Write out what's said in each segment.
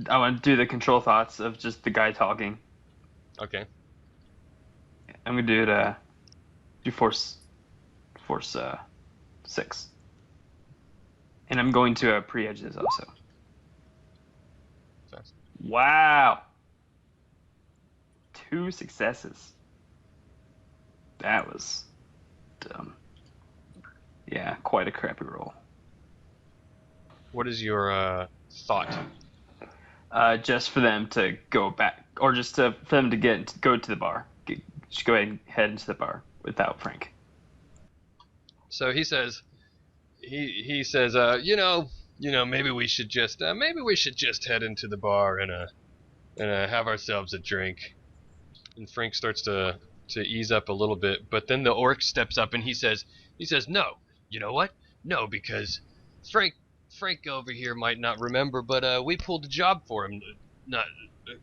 I want to do the control thoughts of just the guy talking. Okay. I'm gonna do it. Do force 6, and I'm going to pre-edge this also. Fast. Wow, 2 successes. That was dumb. Yeah, quite a crappy roll. What is your thought? Just for them to go back, or just for them to go to the bar. Just go ahead and head into the bar without Frank. So he says, maybe we should just head into the bar and have ourselves a drink. And Frank starts to ease up a little bit, but then the orc steps up and he says, no, you know what? No, because Frank over here might not remember, but we pulled a job for him not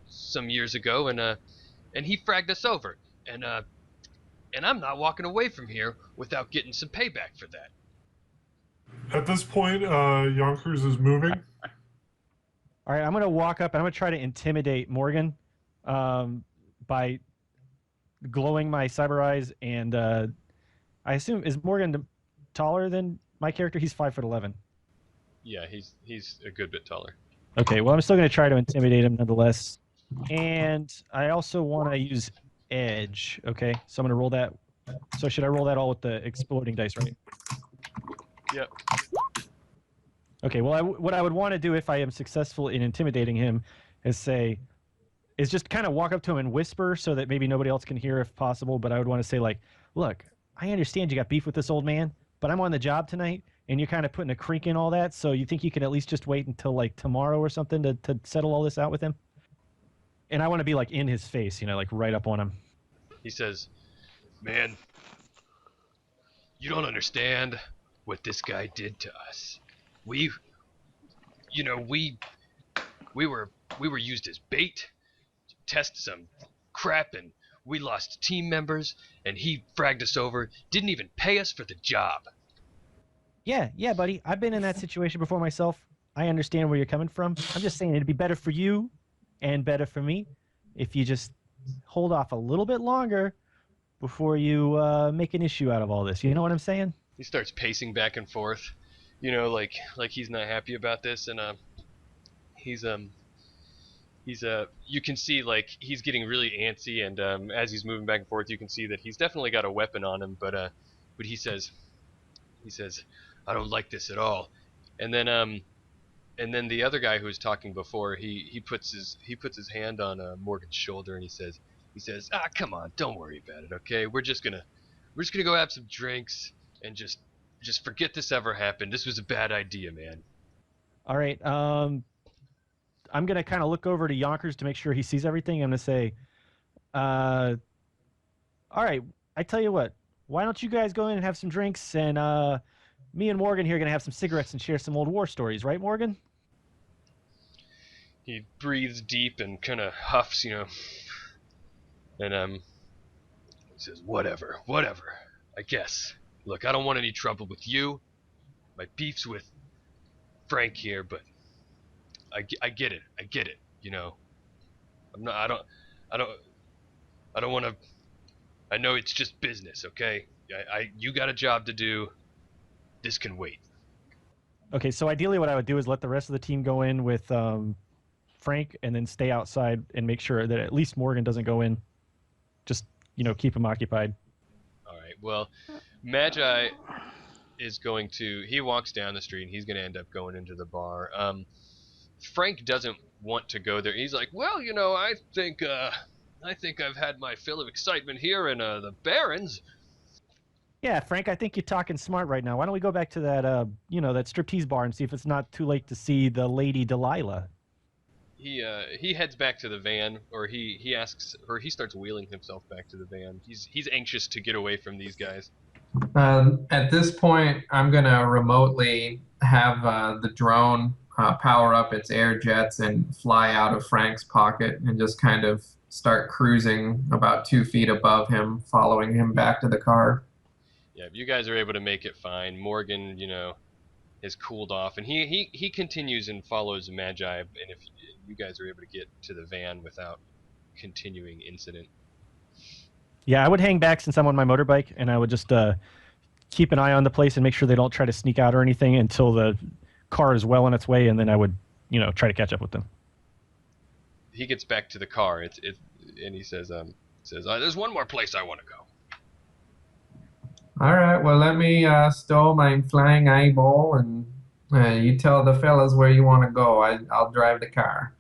some years ago, and he fragged us over, and I'm not walking away from here without getting some payback for that. At this point, Yonkers is moving. All right, I'm going to walk up and I'm going to try to intimidate Morgan by glowing my cyber eyes. And I assume, is Morgan taller than my character? He's 5'11". Yeah, he's a good bit taller. Okay, well, I'm still going to try to intimidate him nonetheless. And I also want to use edge. Okay, so I'm going to roll that. So should I roll that all with the exploding dice, right? Yep. Okay, well, what I would want to do if I am successful in intimidating him is just kind of walk up to him and whisper so that maybe nobody else can hear if possible, but I would want to say, like, look, I understand you got beef with this old man, but I'm on the job tonight, and you're kind of putting a creak in all that, so you think you can at least just wait until, like, tomorrow or something to settle all this out with him? And I want to be, like, in his face, like, right up on him. He says, man, you don't understand what this guy did to us. We were used as bait to test some crap, and we lost team members, and he fragged us over, didn't even pay us for the job. Yeah, buddy. I've been in that situation before myself. I understand where you're coming from. I'm just saying it'd be better for you and better for me if you just hold off a little bit longer before you make an issue out of all this. You know what I'm saying? He starts pacing back and forth, like he's not happy about this, and he's you can see, like, he's getting really antsy, and as he's moving back and forth, you can see that he's definitely got a weapon on him, but he says, I don't like this at all. And then the other guy who was talking before, he puts his hand on Morgan's shoulder, and he says, come on, don't worry about it, okay? We're just gonna go have some drinks and just forget this ever happened. This was a bad idea, man. All right. I'm going to kind of look over to Yonkers to make sure he sees everything. I'm going to say, all right, I tell you what, why don't you guys go in and have some drinks, and me and Morgan here are going to have some cigarettes and share some old war stories, right, Morgan? He breathes deep and kind of huffs, and he says, whatever, I guess. Look, I don't want any trouble with you. My beef's with Frank here, but I get it. I'm not. I don't want to. I know it's just business, okay? You got a job to do. This can wait. Okay, so ideally, what I would do is let the rest of the team go in with Frank, and then stay outside and make sure that at least Morgan doesn't go in. Just keep him occupied. All right. Well, Magi is going to. He walks down the street, and he's going to end up going into the bar. Frank doesn't want to go there. He's like, well, I think I've had my fill of excitement here in the Barrens. Yeah, Frank, I think you're talking smart right now. Why don't we go back to that, that striptease bar and see if it's not too late to see the Lady Delilah? He heads back to the van, or he starts wheeling himself back to the van. He's anxious to get away from these guys. At this point, I'm gonna remotely have the drone power up its air jets and fly out of Frank's pocket and just kind of start cruising about 2 feet above him, following him back to the car. Yeah, you guys are able to make it fine. Morgan, has cooled off, and he continues and follows Magi. And if you guys are able to get to the van without continuing incident. Yeah, I would hang back since I'm on my motorbike, and I would just keep an eye on the place and make sure they don't try to sneak out or anything until the car is well on its way, and then I would, try to catch up with them. He gets back to the car. And he says, "There's one more place I want to go." All right, well, let me stow my flying eyeball, and you tell the fellas where you want to go. I'll drive the car.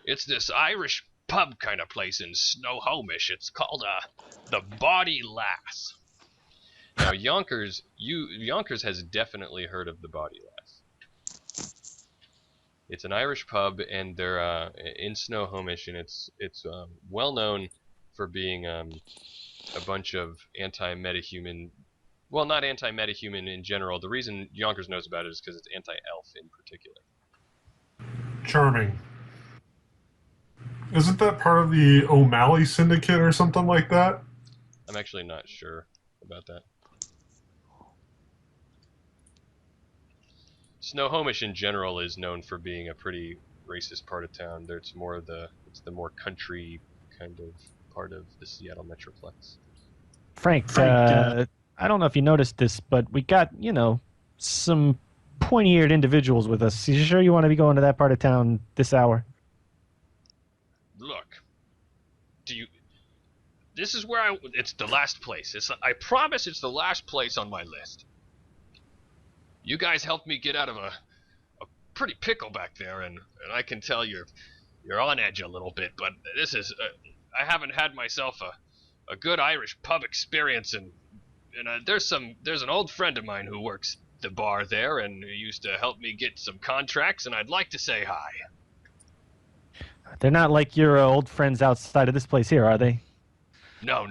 It's this Irish pub kind of place in Snohomish. It's called the Body Lass. Now, Yonkers has definitely heard of the Body Lass. It's an Irish pub, and they're in Snohomish, and it's well known for being a bunch of anti-metahuman. Well, not anti-metahuman in general. The reason Yonkers knows about it is because it's anti-elf in particular. Charming. Isn't that part of the O'Malley Syndicate or something like that? I'm actually not sure about that. Snohomish in general is known for being a pretty racist part of town. It's the more country kind of part of the Seattle Metroplex. Frank, I don't know if you noticed this, but we got, some pointy-eared individuals with us. You sure you want to be going to that part of town this hour? Look, this is where it's the last place. I promise it's the last place on my list. You guys helped me get out of a pretty pickle back there, and I can tell you're on edge a little bit, but this is, I haven't had myself a good Irish pub experience, and there's an old friend of mine who works the bar there, and who used to help me get some contracts, and I'd like to say hi. They're not like your old friends outside of this place here, are they? No.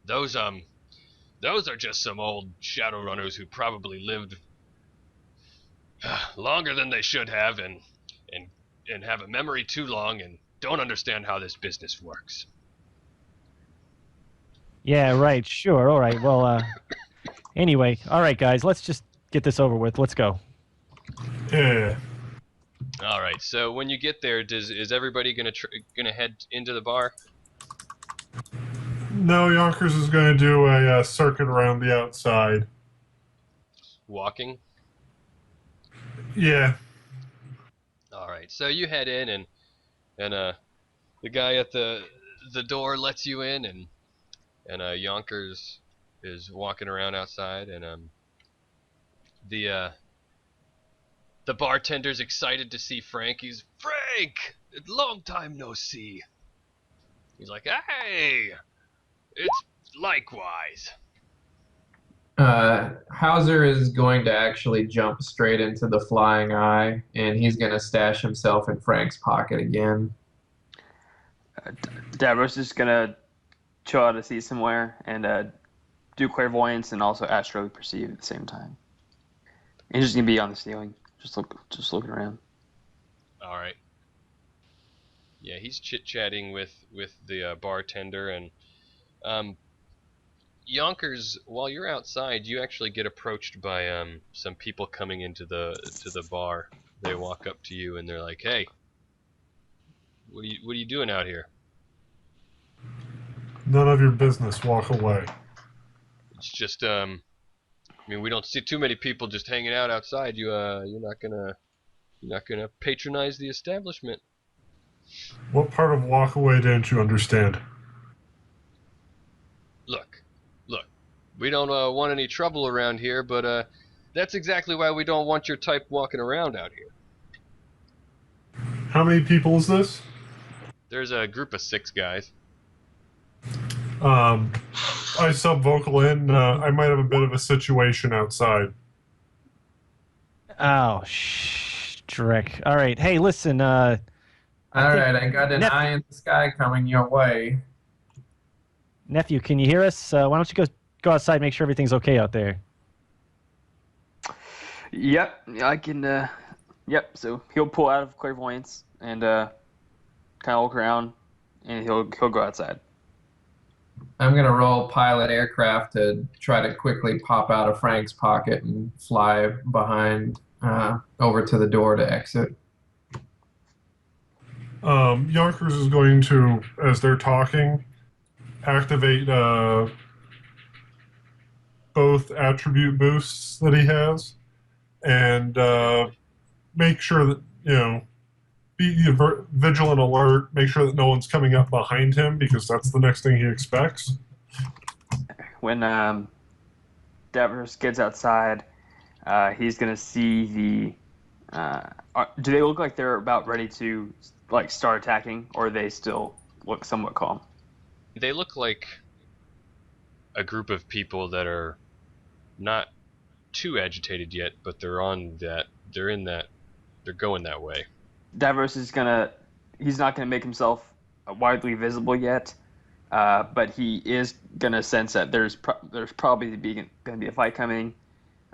Those are just some old Shadowrunners who probably lived longer than they should have, and have a memory too long, and don't understand how this business works. Yeah, right. Sure. All right. Well, anyway. All right, guys. Let's just get this over with. Let's go. Yeah. All right. So when you get there, is everybody gonna head into the bar? No, Yonkers is going to do a circuit around the outside. Walking? Yeah. All right. So you head in, and the guy at the door lets you in, and Yonkers is walking around outside, and the bartender's excited to see Frank. He's, "Frank! Long time no see." He's like, "Hey! It's likewise." Hauser is going to actually jump straight into the flying eye, and he's going to stash himself in Frank's pocket again. Davros is gonna chill out a seat somewhere and do clairvoyance and also astrally perceive at the same time. He's just gonna be on the ceiling, just looking around. All right. Yeah, he's chit-chatting with the bartender, and Yonkers, while you're outside, you actually get approached by some people coming into the bar. They walk up to you and they're like, "Hey, what are you doing out here?" None of your business. Walk away. It's just we don't see too many people just hanging out outside. You're not gonna patronize the establishment. What part of walk away didn't you understand? Look, we don't want any trouble around here, but that's exactly why we don't want your type walking around out here. How many people is this? There's a group of 6 guys. I sub-vocal in. I might have a bit of a situation outside. Oh, Strick. All right. Hey, listen. All right, I got an eye in the sky coming your way. Nephew, can you hear us? Why don't you go outside and make sure everything's okay out there? Yep, I can. Yep. So he'll pull out of clairvoyance and kind of look around, and he'll go outside. I'm gonna roll pilot aircraft to try to quickly pop out of Frank's pocket and fly behind over to the door to exit. Yonkers is going to, as they're talking, activate both attribute boosts that he has, and make sure that be vigilant, alert. Make sure that no one's coming up behind him because that's the next thing he expects. When Davros gets outside, he's gonna see the. Do they look like they're about ready to start attacking, or they still look somewhat calm? They look like a group of people that are not too agitated yet, but they're on that. They're going that way. Davros is he's not gonna make himself widely visible yet, but he is gonna sense that there's probably gonna be a fight coming,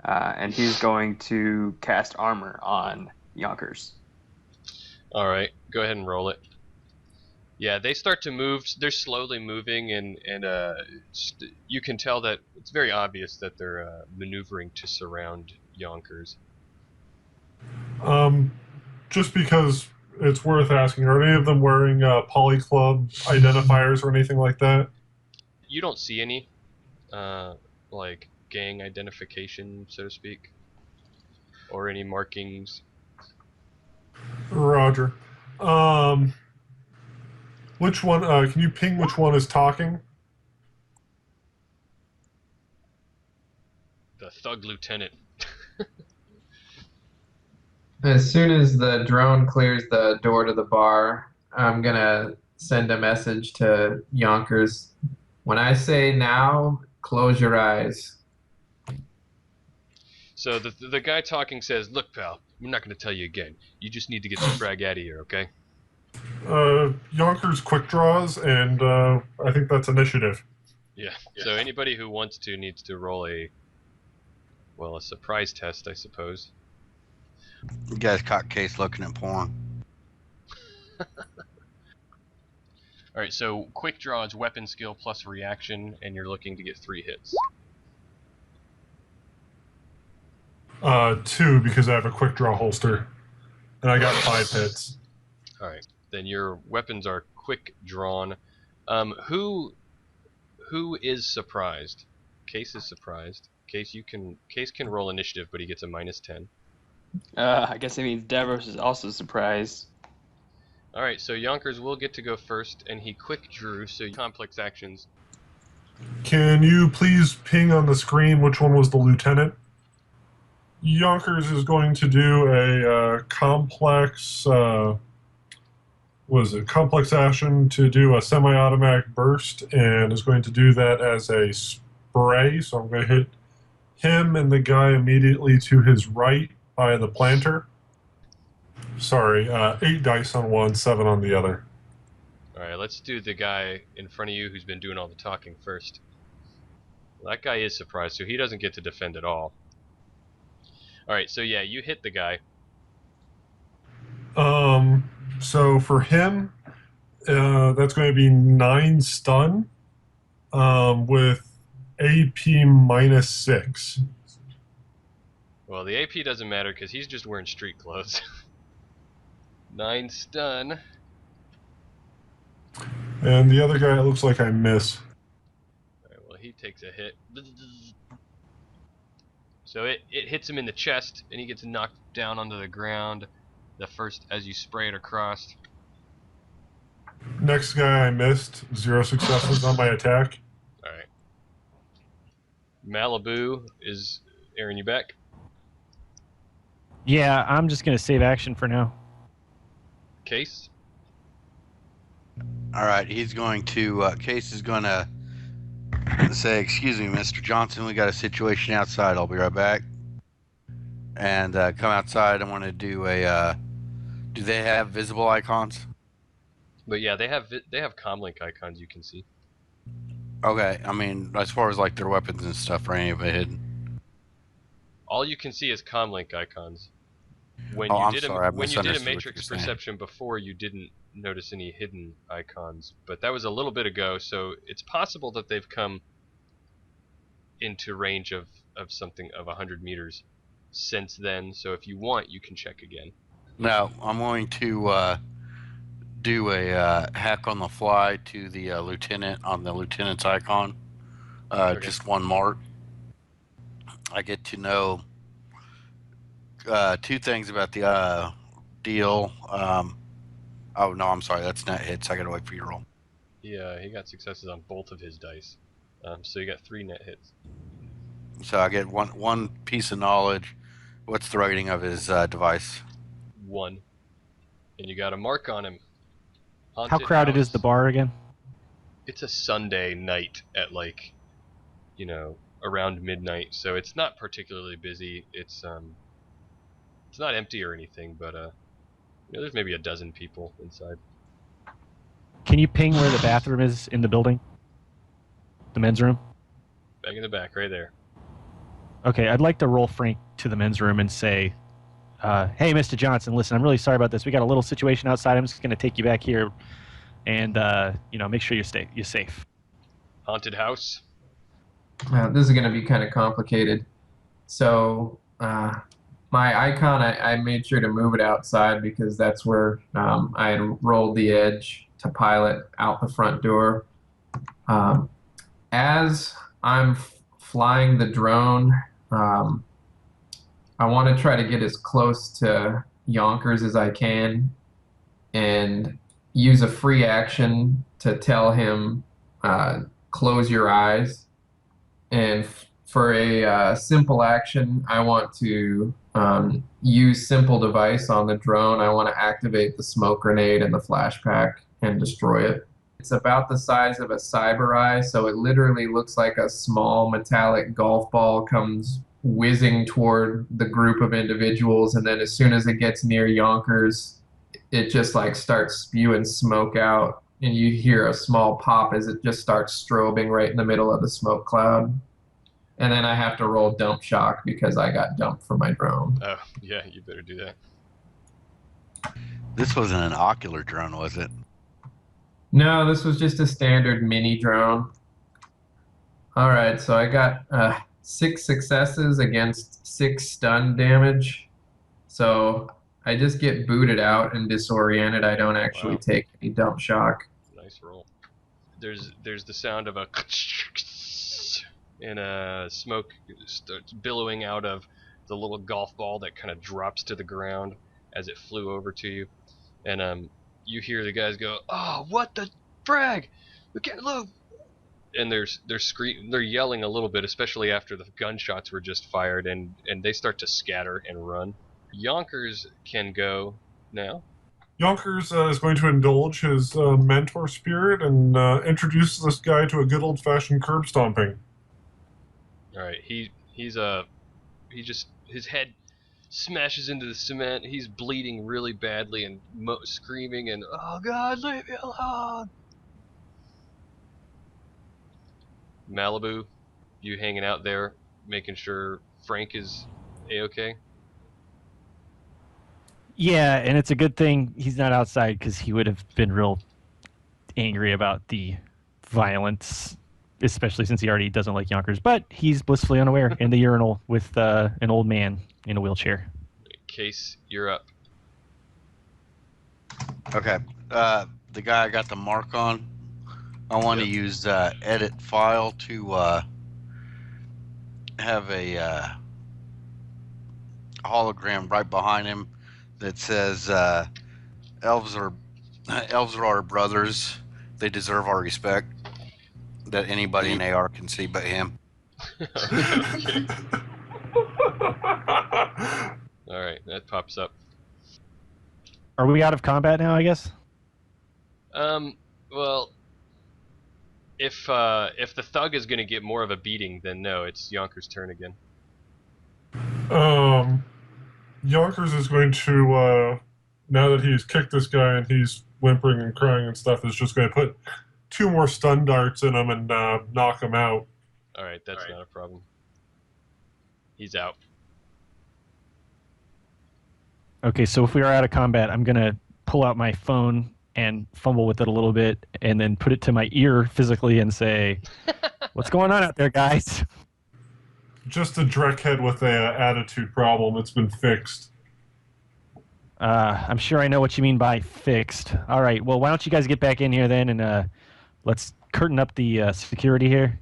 and he's going to cast armor on Yonkers. All right, go ahead and roll it. Yeah, they start to move. They're slowly moving, and you can tell that it's very obvious that they're maneuvering to surround Yonkers. Just because it's worth asking, are any of them wearing Poly Club identifiers or anything like that? You don't see any, like gang identification, so to speak, or any markings. Roger. Which one? Can you ping which one is talking? The thug lieutenant. As soon as the drone clears the door to the bar, I'm gonna send a message to Yonkers. When I say now, close your eyes. So the guy talking says, "Look, pal, I'm not going to tell you again. You just need to get the frag out of here, okay?" Yonkers quick draws, and I think that's initiative. Yeah. So anybody who wants to needs to roll a surprise test, I suppose. You guys caught Case looking at porn. Alright, so quick draw is weapon skill plus reaction, and you're looking to get 3 hits. 2 because I have a quick draw holster, and I got 5 hits. Alright, then your weapons are quick drawn. Who is surprised? Case is surprised. Case can roll initiative, but he gets a -10. I guess that means Davros is also surprised. Alright, so Yonkers will get to go first, and he quick drew, so complex actions. Can you please ping on the screen which one was the lieutenant? Yonkers is going to do a complex action to do a semi-automatic burst, and is going to do that as a spray. So I'm going to hit him and the guy immediately to his right by the planter. Sorry, 8 dice on one, 7 on the other. Alright, let's do the guy in front of you who's been doing all the talking first. Well, that guy is surprised, so he doesn't get to defend at all. Alright, so yeah, you hit the guy. So for him, that's going to be 9 stun, with AP -6. Well, the AP doesn't matter because he's just wearing street clothes. 9 stun. And the other guy, it looks like I miss. Alright, well, he takes a hit. So it hits him in the chest, and he gets knocked down onto the ground. The first, as you spray it across. Next guy I missed. 0 successes on my attack. Alright. Malibu is Aaron, you back? Yeah, I'm just going to save action for now. Case? Alright, he's going to, Case is going to say, "Excuse me, Mr. Johnson, we got a situation outside. I'll be right back." And come outside. I want to do a, do they have visible icons? But yeah, they have comlink icons you can see. Okay, I mean, as far as like their weapons and stuff, are any of it hidden? All you can see is comlink icons. When Oh, you I'm did sorry, I when you did a misunderstood what you matrix were saying. perception before, you didn't notice any hidden icons, but that was a little bit ago, so it's possible that they've come into range of something of 100 meters since then. So if you want, you can check again. Now, I'm going to do a hack on the fly to the lieutenant on the lieutenant's icon. Okay. Just one mark. I get to know two things about the deal. Oh no, I'm sorry, that's net hits. I gotta wait for your roll. Yeah, he got successes on both of his dice. So you got 3 net hits. So I get one piece of knowledge. What's the rating of his device? 1. And you got a mark on him. How Haunted crowded is house. the bar again? It's a Sunday night at around midnight, so it's not particularly busy. It's not empty or anything, but there's maybe a dozen people inside. Can you ping where the bathroom is in the building? The men's room? Back in the back, right there. Okay, I'd like to roll Frank to the men's room and say, hey, Mr. Johnson, listen, I'm really sorry about this. We got a little situation outside. I'm just going to take you back here and, make sure you're safe. Haunted house. This is going to be kind of complicated. So my icon, I made sure to move it outside because that's where I had rolled the edge to pilot out the front door. As I'm flying the drone, I want to try to get as close to Yonkers as I can and use a free action to tell him, close your eyes. And for a simple action, I want to use simple device on the drone. I want to activate the smoke grenade and the flashback and destroy it. It's about the size of a cyber eye, so it literally looks like a small metallic golf ball comes whizzing toward the group of individuals, and then as soon as it gets near Yonkers, it just like starts spewing smoke out, and you hear a small pop as it just starts strobing right in the middle of the smoke cloud. And then I have to roll dump shock because I got dumped for my drone. Oh, yeah, you better do that. This wasn't an ocular drone, was it? No, this was just a standard mini drone. All right, so I got 6 successes against 6 stun damage. So I just get booted out and disoriented. I don't actually take any dump shock. Nice roll. There's the sound of a and smoke starts billowing out of the little golf ball that kind of drops to the ground as it flew over to you, and you hear the guys go, "Oh, what the frag! We can't look!" And they're yelling a little bit, especially after the gunshots were just fired, and they start to scatter and run. Yonkers can go now. Yonkers is going to indulge his mentor spirit and introduce this guy to a good old-fashioned curb stomping. All right, his head smashes into the cement. He's bleeding really badly and screaming and, "Oh God, leave me alone!" Malibu, you hanging out there, making sure Frank is a-okay? Yeah, and it's a good thing he's not outside because he would have been real angry about the violence, especially since he already doesn't like Yonkers. But he's blissfully unaware in the urinal with an old man in a wheelchair. Case, you're up. Okay. The guy I got the mark on, I want to use edit file to have a hologram right behind him that says elves are our brothers. They deserve our respect. That anybody in AR can see but him. Okay. All right, that pops up. Are we out of combat now, I guess? Well, if the thug is going to get more of a beating, then no, it's Yonkers' turn again. Yonkers is going to, now that he's kicked this guy and he's whimpering and crying and stuff, is just going to put 2 more stun darts in him and knock him out. All right, that's not a problem. He's out. Okay, so if we are out of combat, I'm gonna pull out my phone and fumble with it a little bit, and then put it to my ear physically and say, "What's going on out there, guys?" Just a dreckhead with a attitude problem. It's been fixed. I'm sure I know what you mean by fixed. All right, well, why don't you guys get back in here then, and let's curtain up the security here.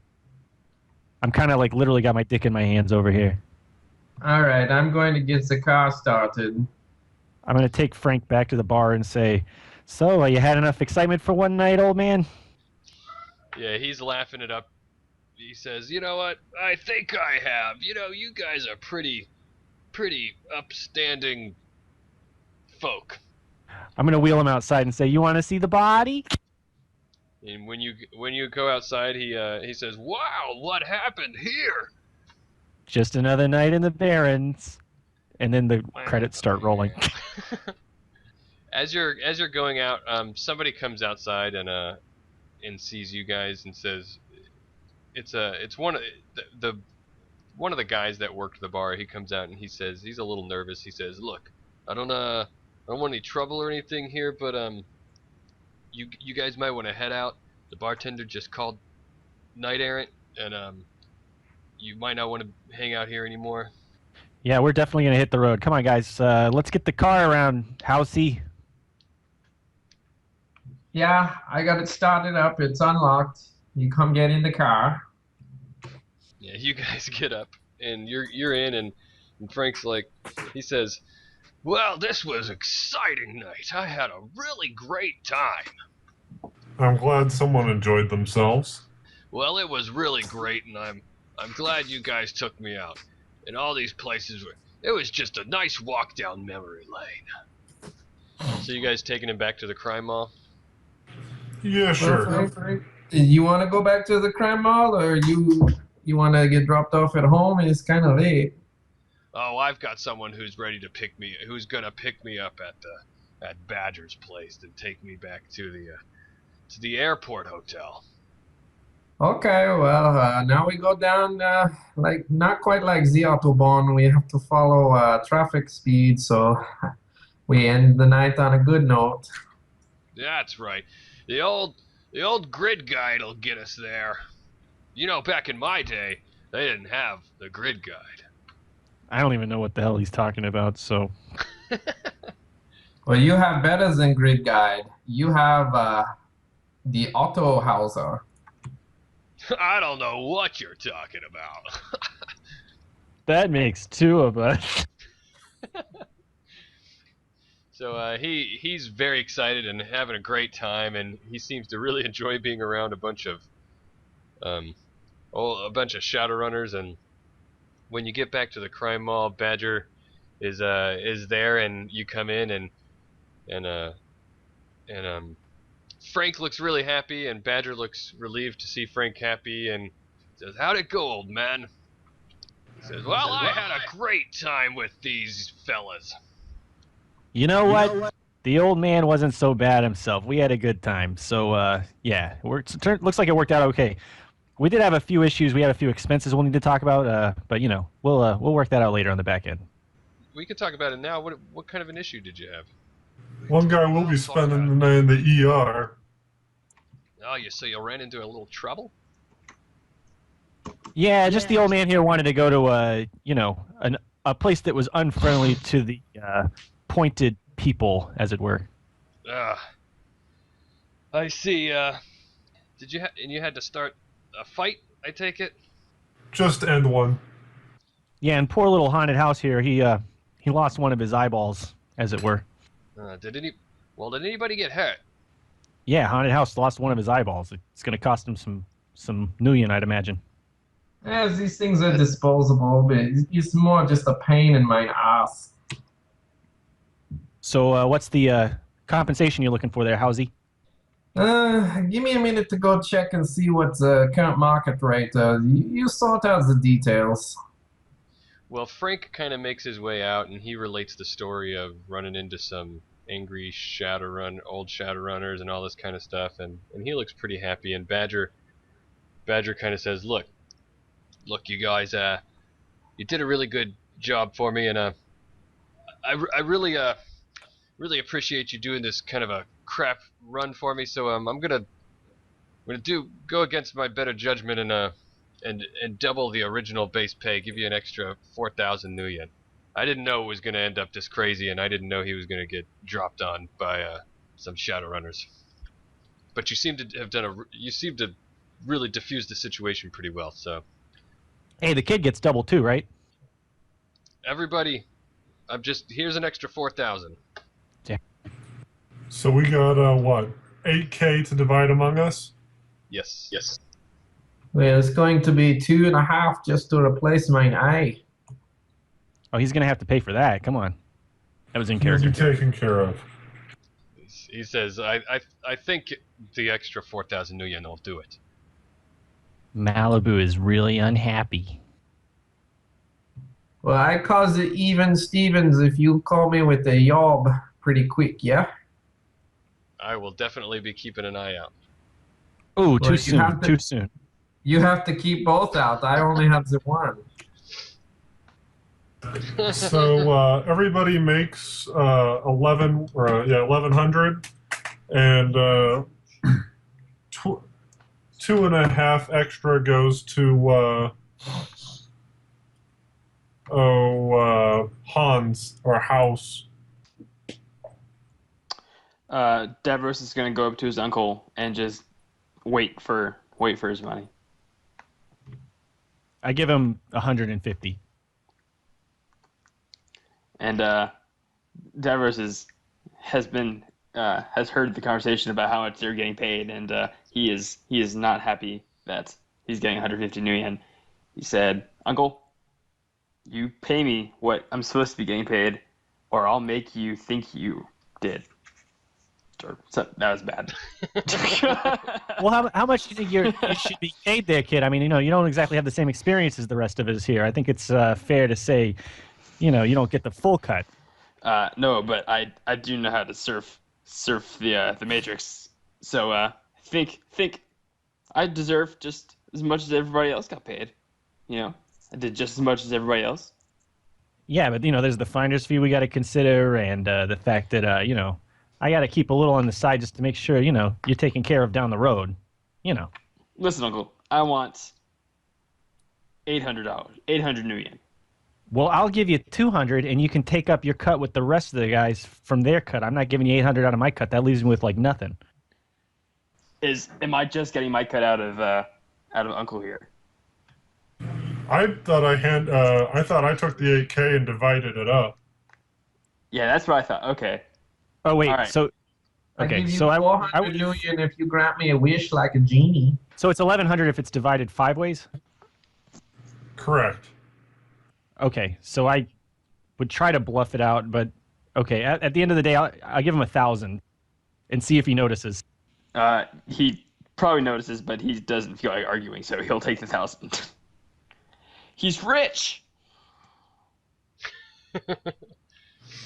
I'm kind of like literally got my dick in my hands over here. All right, I'm going to get the car started. I'm gonna take Frank back to the bar and say, "So, you had enough excitement for one night, old man?" Yeah, he's laughing it up. He says, "You know what? I think I have. You know, you guys are pretty upstanding folk." I'm gonna wheel him outside and say, "You want to see the body?" And when you go outside, he says, "Wow, what happened here?" Just another night in the Barrens. And then the credits start rolling. As you're going out, somebody comes outside and sees you guys and says, it's one of the one of the guys that worked the bar. He comes out and he says he's a little nervous. He says, "Look, I don't want any trouble or anything here, but you guys might want to head out. The bartender just called Night Errant, and you might not want to hang out here anymore." Yeah, we're definitely going to hit the road. Come on, guys. Let's get the car around, Housey. Yeah, I got it started up. It's unlocked. You come get in the car. Yeah, you guys get up and you're in, and Frank's like, he says, "Well, this was an exciting night. I had a really great time." I'm glad someone enjoyed themselves. "Well, it was really great, and I'm glad you guys took me out. And all these places it was just a nice walk down memory lane." So you guys taking him back to the crime mall? Yeah, sure. Frank, you want to go back to the crime mall, or you want to get dropped off at home? It's kind of late. "Oh, I've got someone who's gonna pick me up at Badger's place and take me back to the airport hotel." Okay, well, now we go down, like, not quite like the Autobahn. We have to follow traffic speed, so we end the night on a good note. That's right. The old grid guide'll get us there. You know, back in my day, they didn't have the grid guide. I don't even know what the hell he's talking about, so... Well, you have better than Grid Guide. You have the Auto Hauser. I don't know what you're talking about. That makes two of us. So he's very excited and having a great time, and he seems to really enjoy being around a bunch of Shadowrunners. And when you get back to the crime mall, Badger is there, and you come in, and Frank looks really happy, and Badger looks relieved to see Frank happy, and says, "How'd it go, old man?" He says, "Well, I had a great time with these fellas." You know what? The old man wasn't so bad himself. We had a good time. So, yeah, looks like it worked out okay. We did have a few issues. We had a few expenses we'll need to talk about, but, you know, we'll work that out later on the back end. We can talk about it now. What kind of an issue did you have? One guy will be spending the night in the ER. Oh, so you ran into a little trouble? Yeah, just the old man here wanted to go to a place that was unfriendly to the pointed people, as it were. I see. Did you you had to start a fight? I take it. Just end one. Yeah, and poor little haunted house here. He lost one of his eyeballs, as it were. Did anybody get hurt? Yeah, haunted house lost one of his eyeballs. It's going to cost him some million, I'd imagine. As these things are disposable, but it's more just a pain in my ass. So, what's the compensation you're looking for there, Housey? Give me a minute to go check and see what's the current market rate. You sort out the details. Well, Frank kind of makes his way out, and he relates the story of running into some angry old Shadowrunners and all this kind of stuff, and he looks pretty happy. And Badger kind of says, look, you guys, you did a really good job for me, and I really appreciate you doing this kind of a crap run for me. So I'm gonna go against my better judgment and double the original base pay. Give you an extra 4,000 new yen. I didn't know it was gonna end up this crazy, and I didn't know he was gonna get dropped on by some Shadowrunners. But you seem to have you seem to really diffuse the situation pretty well. So Hey, the kid gets double too, right? everybody, here's an extra 4,000. So we got what, 8K to divide among us? Yes. Well, it's going to be 2.5 just to replace mine eye. Oh, he's gonna have to pay for that. Come on, that was in He'll be character. taken care of. He says, I think the extra 4,000 new yen will do it. Malibu is really unhappy. Well, I calls it even Stevens if you call me with a yob pretty quick, yeah? I will definitely be keeping an eye out. Oh, Well, too you soon. have to- Too soon. You have to keep both out. I only have the one. So everybody makes 1100, and 2.5 extra goes to Hans or House. Davros is gonna go up to his uncle and just wait for his money. I give him 150. And Davros has heard the conversation about how much they're getting paid, and he is not happy that he's getting 150 new yen. He said, "Uncle, you pay me what I'm supposed to be getting paid, or I'll make you think you did." So, that was bad. Well, how much do you think you should be paid there, kid? I mean, you don't exactly have the same experience as the rest of us here. I think it's fair to say, you don't get the full cut. No, but I do know how to surf the Matrix. So think I deserve just as much as everybody else got paid. I did just as much as everybody else. Yeah, but there's the finder's fee we got to consider, and the fact that I got to keep a little on the side just to make sure you're taken care of down the road. Listen, Uncle, I want $800, 800 new yen. Well, I'll give you 200, and you can take up your cut with the rest of the guys from their cut. I'm not giving you 800 out of my cut. That leaves me with like nothing. Am I just getting my cut out of Uncle here? I thought I took the 8K and divided it up. Yeah, that's what I thought. Okay. Oh wait, All right. so I okay, give you so 400 million if you grant me a wish like a genie. so it's 1,100 if it's divided 5 ways. Correct. Okay, so I would try to bluff it out, but okay. At the end of the day, I'll give him 1,000 and see if he notices. He probably notices, but he doesn't feel like arguing, so he'll take the 1,000. He's rich.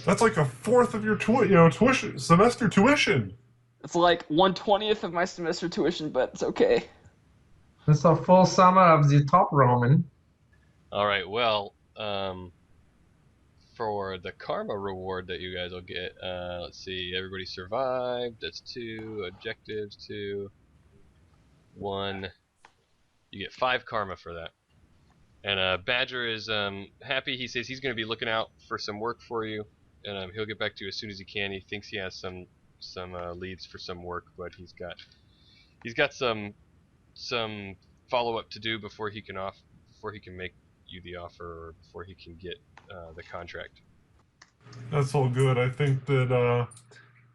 That's like a fourth of your tuition, semester tuition. It's like 1/20th of my semester tuition, but it's okay. It's a full summer of the top Roman. All right. Well, for the karma reward that you guys will get, let's see. Everybody survived. That's 2 objectives. 2, 1. You get 5 karma for that. And Badger is happy. He says he's going to be looking out for some work for you, and he'll get back to you as soon as he can. He thinks he has some leads for some work, but he's got some follow up to do before he can make you the offer, or before he can get the contract. That's all good. I think that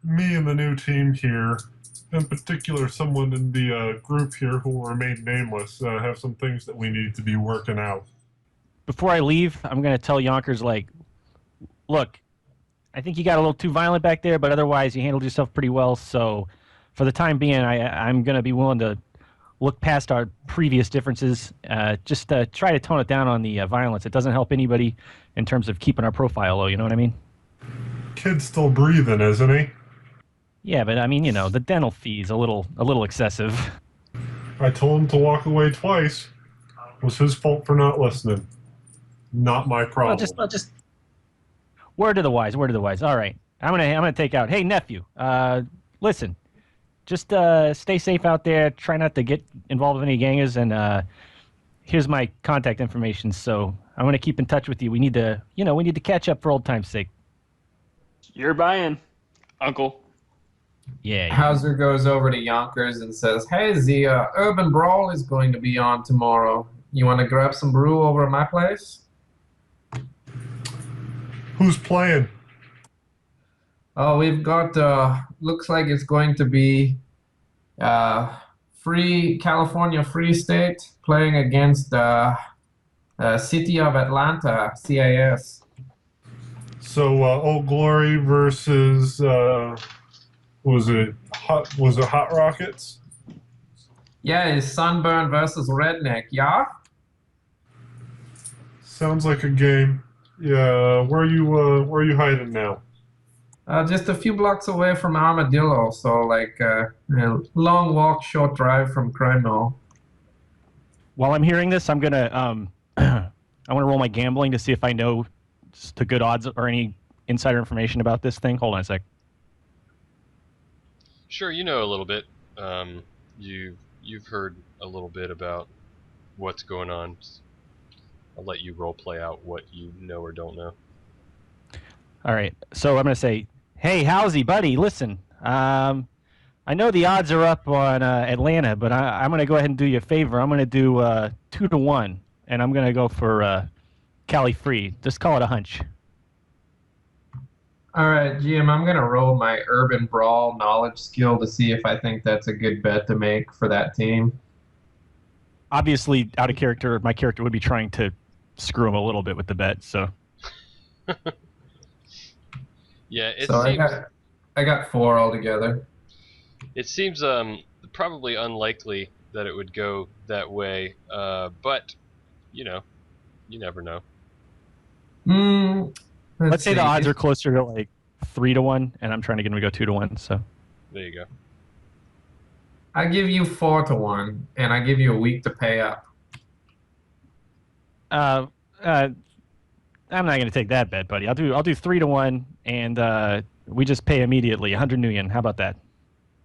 me and the new team here, in particular someone in the group here who will remain nameless, have some things that we need to be working out. Before I leave, I'm going to tell Yonkers, look, I think you got a little too violent back there, but otherwise you handled yourself pretty well. So for the time being, I'm going to be willing to look past our previous differences. Just try to tone it down on the violence. It doesn't help anybody in terms of keeping our profile low, you know what I mean? Kid's still breathing, isn't he? Yeah, but I mean, the dental fee's a little excessive. I told him to walk away twice. It was his fault for not listening. Not my problem. Word to the wise. Word to the wise. All right. I'm gonna take out. Hey nephew. Listen. Just stay safe out there. Try not to get involved with any gangers. And here's my contact information. So I'm gonna keep in touch with you. We need to, we need to catch up for old time's sake. You're buying, Uncle. Yeah. Hauser goes over to Yonkers and says, "Hey, the Urban Brawl is going to be on tomorrow. You want to grab some brew over at my place?" Who's playing? Oh, we've got, looks like it's going to be California Free State playing against City of Atlanta, CIS. So Old Glory versus was it Hot Rockets? Yeah, it's Sunburn versus Redneck, yeah? Sounds like a game. Yeah, where are you hiding now? Just a few blocks away from Armadillo, so like long walk, short drive from Crime Mill. While I'm hearing this, I'm gonna I want to roll my gambling to see if I know the good odds or any insider information about this thing. Hold on a sec. Sure, you know a little bit. You've heard a little bit about what's going on. I'll let you role play out what you know or don't know. All right. So I'm gonna say, hey, Howsy, buddy, listen. I know the odds are up on Atlanta, but I'm gonna go ahead and do you a favor. I'm gonna do 2-1, and I'm gonna go for Cali Free. Just call it a hunch. All right, Jim, I'm going to roll my Urban Brawl knowledge skill to see if I think that's a good bet to make for that team. Obviously, out of character, my character would be trying to screw him a little bit with the bet. So. Yeah, it So seems I got 4 altogether. it seems probably unlikely that it would go that way. But you never know. Let's say the see. odds are closer to like 3-1, and I'm trying to get him to go 2-1. So. There you go. I give you 4-1, and I give you a week to pay up. I'm not going to take that bet, buddy. I'll do 3-1, and we just pay immediately 100 million. How about that?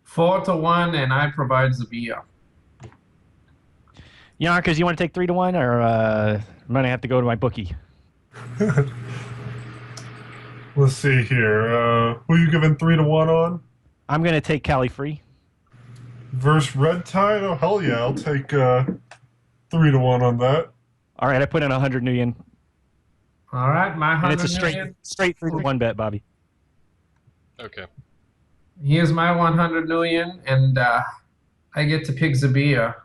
4-1, and I provide the beer. Yonkers, you want to take 3-1, or I'm going to have to go to my bookie? Let's see here. Who you giving 3-1 on? I'm going to take Cali Free. Versus Red Tide? Oh hell yeah! I'll take 3-1 on that. All right, I put in 100 million, All right, my and 100 it's a million. straight 3-1 bet, Bobby. Okay. Here's my 100 million, and I get to pick the beer.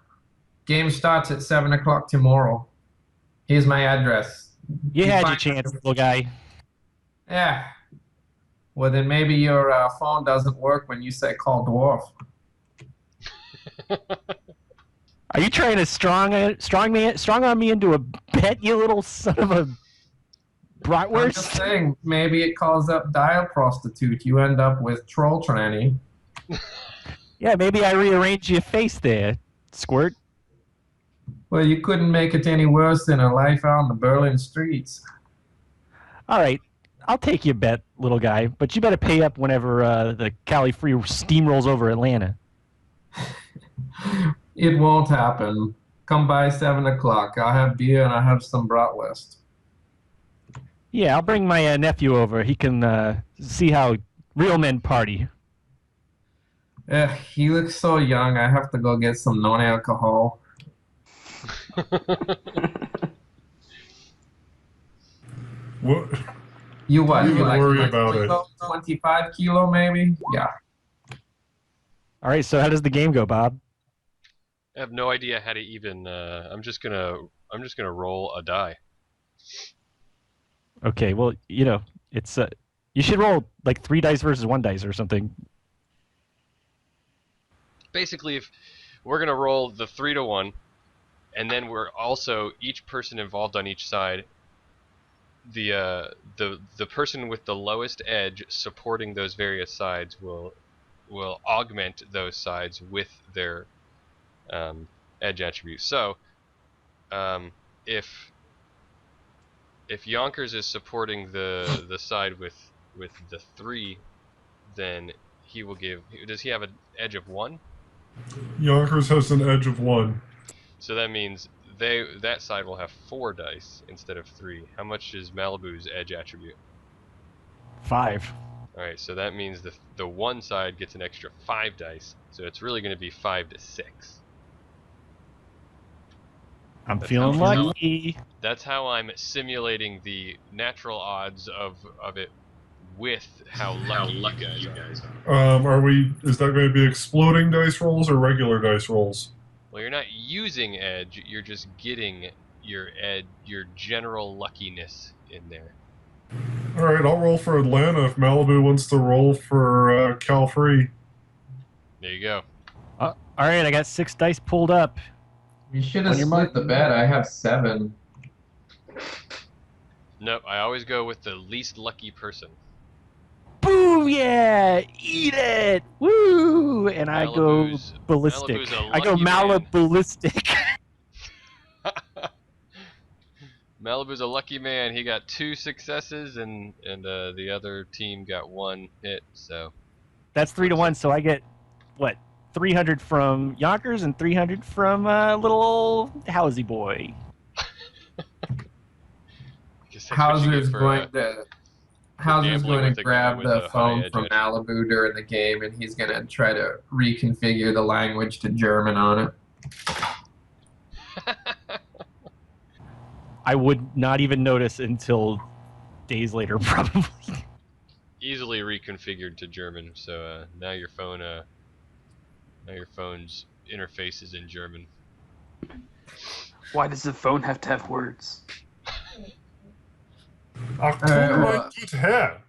Game starts at 7 o'clock tomorrow. Here's my address. You had your find- chance, little guy. Yeah. Well, then maybe your phone doesn't work when you say call dwarf. Are you trying to strong arm me into a bet, you little son of a I'm just bratwurst? saying, maybe it calls up dial prostitute. You end up with troll tranny. Yeah, maybe I rearranged your face there, squirt. Well, you couldn't make it any worse than a life out in the Berlin streets. All right, I'll take your bet, little guy, but you better pay up whenever the Cali Free steamrolls over Atlanta. It won't happen. Come by 7 o'clock. I'll have beer and I'll have some bratwurst. Yeah, I'll bring my nephew over. He can see how real men party. He looks so young. I have to go get some non-alcohol. What? You what? Don't You like worry 20 about it. kilo, 25 kilo maybe? Yeah. All right, so how does the game go, Bob? I have no idea how to even. I'm just gonna roll a die. Okay, well, it's you should roll like 3 dice versus 1 dice or something. Basically, if we're gonna roll the 3-1, and then we're also each person involved on each side. The person with the lowest edge supporting those various sides will augment those sides with their edge attributes. So, if if Yonkers is supporting the side with the 3, then he will give. Does he have an edge of 1? Yonkers has an edge of 1. So that means that side will have 4 dice instead of 3. How much is Malibu's edge attribute? 5. All right, so that means the one side gets an extra 5 dice. So it's really going to be 5 to 6. I'm feeling lucky. That's how I'm simulating the natural odds of it with how lucky you guys are. Is that going to be exploding dice rolls or regular dice rolls? Well, you're not using edge. You're just getting your general luckiness in there. All right, I'll roll for Atlanta if Malibu wants to roll for Cal Free. There you go. All right, I got 6 dice pulled up. You should have split the bet. I have 7. Nope, I always go with the least lucky person. Boom! Yeah, eat it! Woo! And I go Malibu's ballistic. a I go lucky man. ballistic. Malibu's a lucky man. He got 2 successes, and the other team got 1 hit. So That's 3 to 1. So I get what? 300 from Yonkers and 300 from little old Housey boy. Hauser's going to grab with the a phone high from edge. Malibu during the game, and he's going to try to reconfigure the language to German on it. I would not even notice until days later, probably. Easily reconfigured to German. So now your phone's interface is in German. Why does the phone have to have words? Ach, tu mein Gott, Herr.